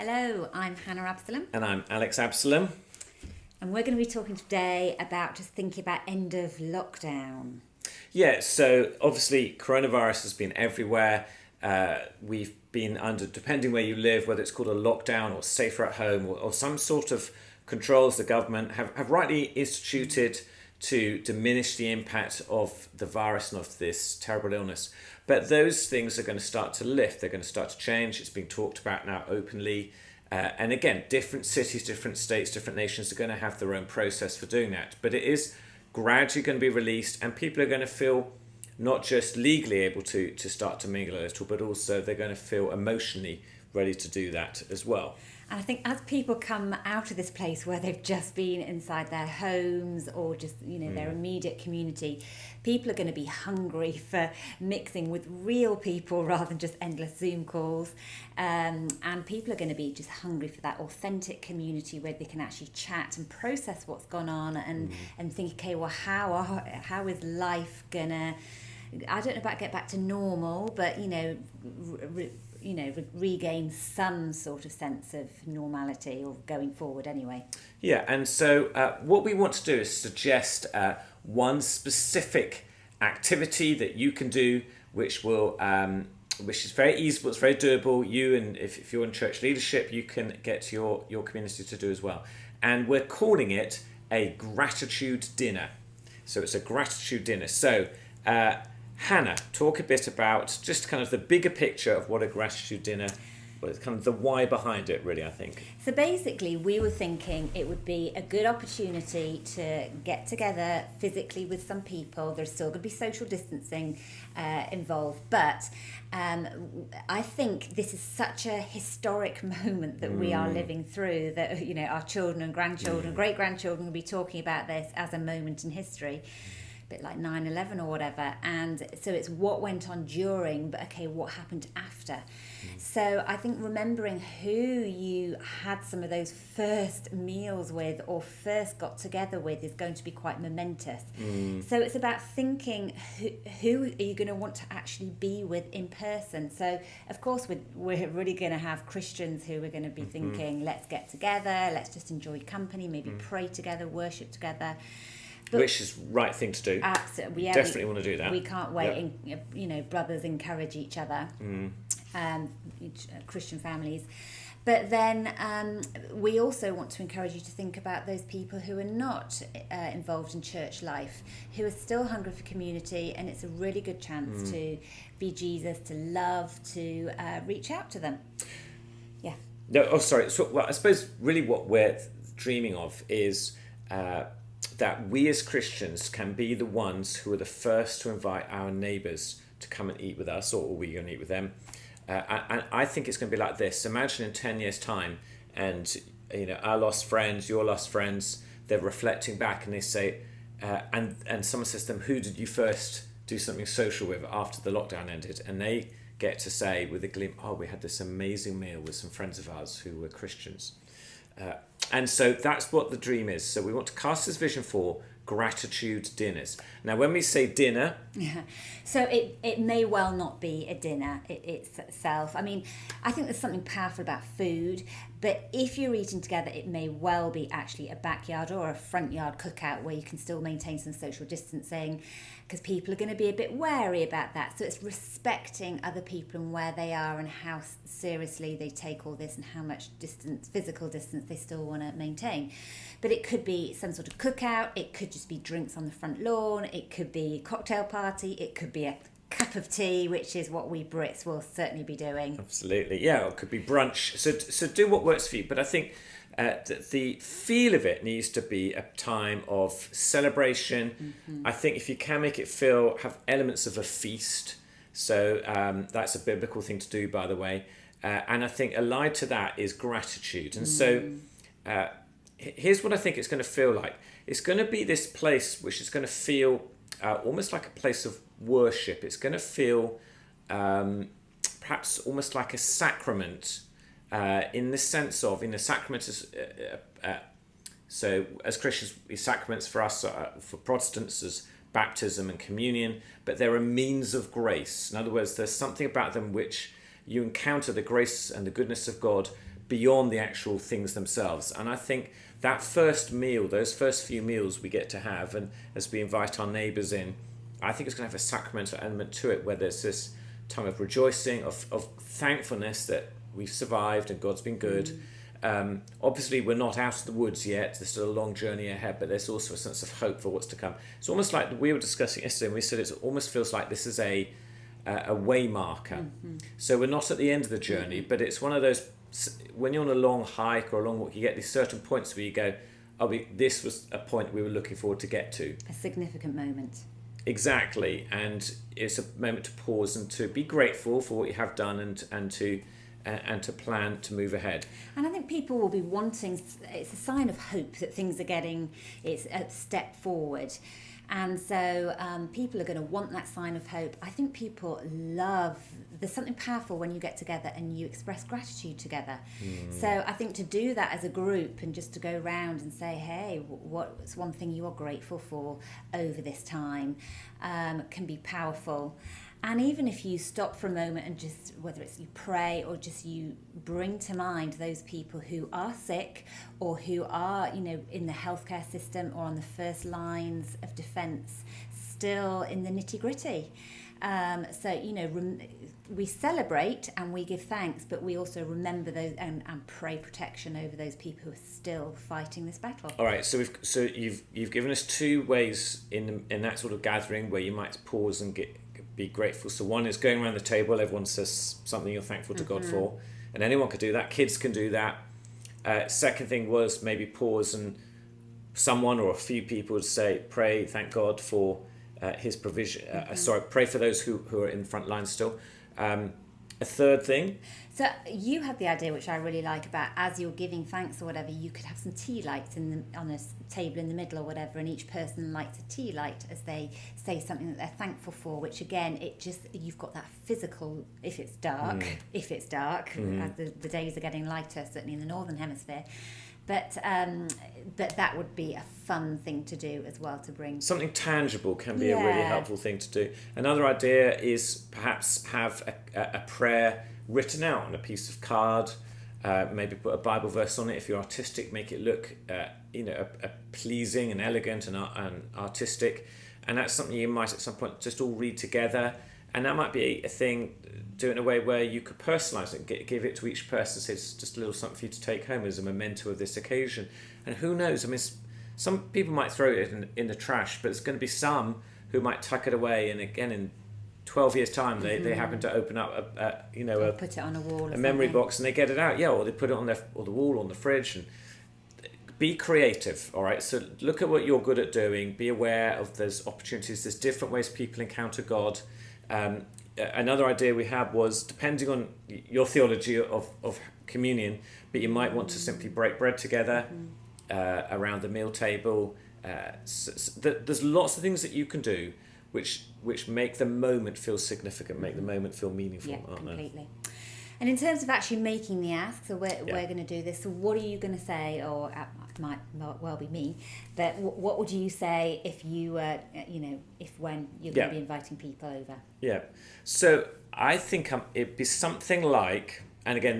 Hello, I'm Hannah Absalom, And I'm Alex Absalom. and we're going to be talking today about just thinking about end of lockdown. Yeah, so obviously coronavirus has been everywhere. We've been under, depending where you live, whether it's called a lockdown or safer at home or some sort of controls the government have rightly instituted to diminish the impact of the virus and of this terrible illness. But those things are going to start to lift. They're going to start to change. It's being talked about now openly. And again, different cities, different states, different nations are going to have their own process for doing that. But it is gradually going to be released, and people are going to feel not just legally able to start to mingle a little, but also they're going to feel emotionally ready to do that as well. And I think as people come out of this place where they've just been inside their homes or just, their immediate community, people are going to be hungry for mixing with real people rather than just endless Zoom calls. And people are going to be just hungry for that authentic community where they can actually chat and process what's gone on and think, okay, well, how is life going to, I don't know about get back to normal, but, regain some sort of sense of normality or going forward anyway. Yeah, and so what we want to do is suggest one specific activity that you can do, which will, which is very easy, but it's very doable. You and if you're in church leadership, you can get your community to do as well. And we're calling it a gratitude dinner. So it's a gratitude dinner. So Hannah, talk a bit about just kind of the bigger picture of what a gratitude dinner, well, it's kind of the why behind it, really, I think. So basically, we were thinking it would be a good opportunity to get together physically with some people. There's still going to be social distancing involved, but I think this is such a historic moment that we are living through that, our children and grandchildren, great-grandchildren will be talking about this as a moment in history. Bit like 9/11 or whatever, and so it's what went on during, but okay, what happened after. So I think remembering who you had some of those first meals with or first got together with is going to be quite momentous. So it's about thinking who are you going to want to actually be with in person. So of course we're really going to have Christians who are going to be thinking, let's get together, let's just enjoy company, maybe pray together, worship together. But which is right thing to do. Absolutely, yeah, definitely want to do that. We can't wait. Yep. Brothers encourage each other, Christian families. But then we also want to encourage you to think about those people who are not involved in church life, who are still hungry for community, and it's a really good chance to be Jesus, to love, to reach out to them. Yeah. No, oh, sorry. So, well, I suppose really what we're dreaming of is that we as Christians can be the ones who are the first to invite our neighbours to come and eat with us, or we're going to eat with them. And I think it's going to be like this. Imagine in 10 years' time, and our lost friends, your lost friends, they're reflecting back and they say, and someone says to them, who did you first do something social with after the lockdown ended? And they get to say with a glimpse, oh, we had this amazing meal with some friends of ours who were Christians. And so that's what the dream is. So we want to cast this vision for gratitude dinners. Now, when we say dinner... Yeah. So it may well not be a dinner itself. I mean, I think there's something powerful about food, but if you're eating together, it may well be actually a backyard or a front yard cookout where you can still maintain some social distancing, because people are going to be a bit wary about that. So it's respecting other people and where they are and how seriously they take all this and how much physical distance they still want to maintain. But it could be some sort of cookout, it could just be drinks on the front lawn, it could be a cocktail party, it could be a cup of tea, which is what we Brits will certainly be doing. Absolutely, yeah, it could be brunch. So do what works for you. But I think the feel of it needs to be a time of celebration. I think if you can make it have elements of a feast. So that's a biblical thing to do, by the way. And I think allied to that is gratitude. And so here's what I think it's going to feel like. It's going to be this place which is going to feel almost like a place of worship. It's going to feel perhaps almost like a sacrament in the sense of, sacrament is, so as Christians, sacraments for us, for Protestants, as baptism and communion, but they're a means of grace. In other words, there's something about them which you encounter the grace and the goodness of God beyond the actual things themselves. And I think that first meal, those first few meals we get to have, and as we invite our neighbours in, I think it's going to have a sacramental element to it, where there's this time of rejoicing, of thankfulness that we've survived and God's been good. Obviously, we're not out of the woods yet. There's still a long journey ahead, but there's also a sense of hope for what's to come. It's almost like we were discussing yesterday, and we said it almost feels like this is a way marker. So we're not at the end of the journey, but it's one of those, when you're on a long hike or a long walk, you get these certain points where you go, this was a point we were looking forward to get to. A significant moment. Exactly, and it's a moment to pause and to be grateful for what you have done, and to plan to move ahead. And I think people will be wanting, it's a sign of hope that things are getting, it's a step forward. And so people are going to want that sign of hope. I think people there's something powerful when you get together and you express gratitude together. So I think to do that as a group and just to go around and say, hey, what's one thing you are grateful for over this time, can be powerful. And even if you stop for a moment and just, whether it's you pray or just you bring to mind those people who are sick or who are, in the healthcare system or on the first lines of defence, still in the nitty-gritty. We celebrate and we give thanks, but we also remember those and pray protection over those people who are still fighting this battle. All right, so you've given us two ways in that sort of gathering where you might pause and be grateful. So one is going around the table, everyone says something you're thankful to God for, and anyone could do that. Kids can do that. Second thing was maybe pause and someone or a few people would say, pray, thank God for his provision. Pray for those who are in the front line still. A third thing. So you had the idea, which I really like, about as you're giving thanks or whatever, you could have some tea lights on a table in the middle or whatever, and each person lights a tea light as they say something that they're thankful for, which again, you've got that physical, if it's dark, as the days are getting lighter, certainly in the Northern Hemisphere. But that would be a fun thing to do as well, to bring. Something tangible can be a really helpful thing to do. Another idea is perhaps have a prayer written out on a piece of card, maybe put a Bible verse on it. If you're artistic, make it look pleasing and elegant and artistic. And that's something you might at some point just all read together. And that might be a thing, do it in a way where you could personalise it, give it to each person, say it's just a little something for you to take home as a memento of this occasion. And who knows, I mean, some people might throw it in the trash, but there's going to be some who might tuck it away, and again in 12 years' time they happen to open up put it on a wall, a memory box, and they get it out, or they put it on the wall, on the fridge. And be creative, all right? So look at what you're good at doing, be aware of those opportunities, there's different ways people encounter God. Another idea we had was, depending on your theology of communion, but you might want to simply break bread together around the meal table. There's lots of things that you can do which make the moment feel significant, make the moment feel meaningful. Yeah, completely. And in terms of actually making the ask, so we're going to do this, so what are you going to say, or it might well be me, but what would you say if you were, when you're going to be inviting people over? Yeah, so I think it'd be something like, and again,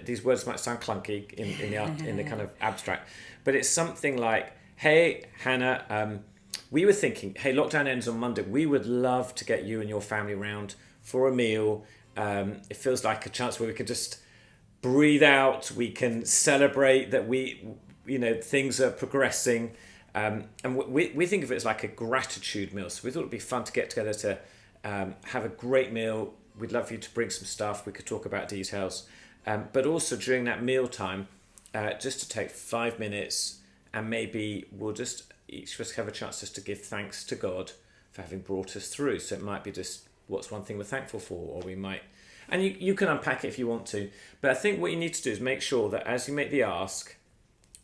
these words might sound clunky in the kind of abstract, but it's something like, hey, Hannah, we were thinking, hey, lockdown ends on Monday, we would love to get you and your family round for a meal. It feels like a chance where we can just breathe out, we can celebrate that things are progressing, and we think of it as like a gratitude meal. So we thought it'd be fun to get together to have a great meal. We'd love for you to bring some stuff, we could talk about details, but also during that meal time, just to take 5 minutes, and maybe we'll just each of us have a chance just to give thanks to God for having brought us through. So it might be just, what's one thing we're thankful for, or we might, and you can unpack it if you want to, but I think what you need to do is make sure that as you make the ask,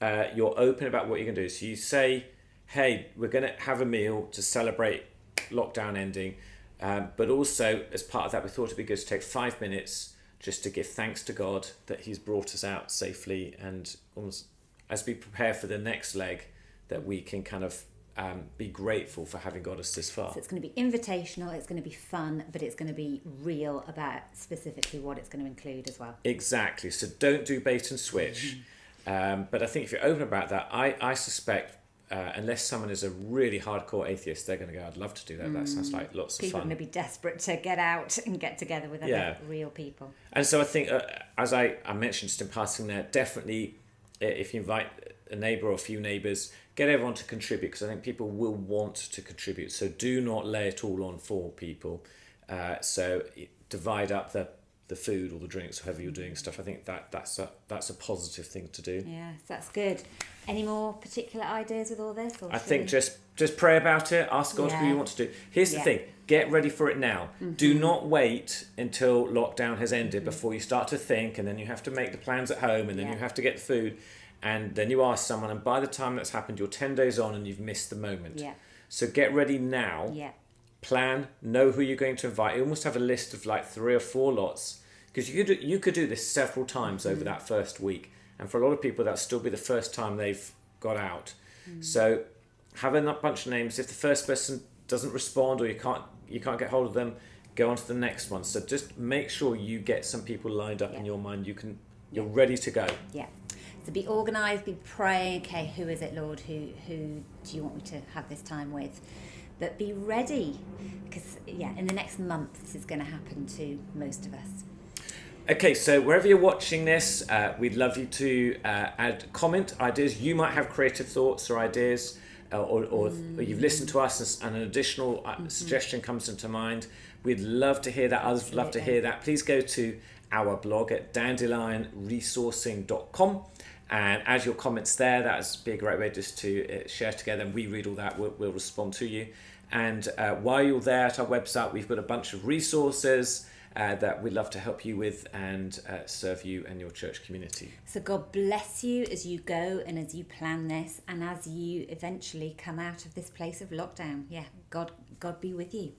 you're open about what you're going to do. So you say, hey, we're going to have a meal to celebrate lockdown ending, but also as part of that, we thought it'd be good to take 5 minutes just to give thanks to God that he's brought us out safely, and almost as we prepare for the next leg, that we can kind of be grateful for having got us this far. So it's going to be invitational, it's going to be fun, but it's going to be real about specifically what it's going to include as well. Exactly. So don't do bait and switch. But I think if you're open about that, I suspect, unless someone is a really hardcore atheist, they're going to go, I'd love to do that. That sounds like lots of People are fun. going to be desperate to get out and get together with other real people. And so I think, as I mentioned just in passing there, definitely if you invite a neighbour or a few neighbours, get everyone to contribute, because I think people will want to contribute. So do not lay it all on 4 people. So divide up the food or the drinks, however you're doing stuff. I think that's a positive thing to do. Yes, that's good. Any more particular ideas with all this? Or I think just pray about it. Ask God who you want to do. Here's the thing: get ready for it now. Do not wait until lockdown has ended before you start to think, and then you have to make the plans at home, and then you have to get the food, and then you ask someone, and by the time that's happened, you're 10 days on, and you've missed the moment. Yeah. So get ready now. Yeah. Plan. Know who you're going to invite. You almost have a list of like 3 or 4 lots, because you could do this several times over that first week. And for a lot of people, that'll still be the first time they've got out. So have a bunch of names. If the first person doesn't respond or you can't get hold of them, go on to the next one. So just make sure you get some people lined up in your mind. You're ready to go. Yeah. So be organised, be praying, okay, who is it, Lord? Who do you want me to have this time with? But be ready, because, in the next month, this is going to happen to most of us. Okay, so wherever you're watching this, we'd love you to add comment ideas. You might have creative thoughts or ideas, or you've listened to us and an additional suggestion comes into mind. We'd love to hear that. Others would love to hear that. Please go to our blog at dandelionresourcing.com and add your comments there. That would be a great way just to share together, and we read all that. We'll respond to you. And while you're there at our website, we've got a bunch of resources that we'd love to help you with and serve you and your church community. So God bless you as you go and as you plan this, and as you eventually come out of this place of lockdown. God be with you.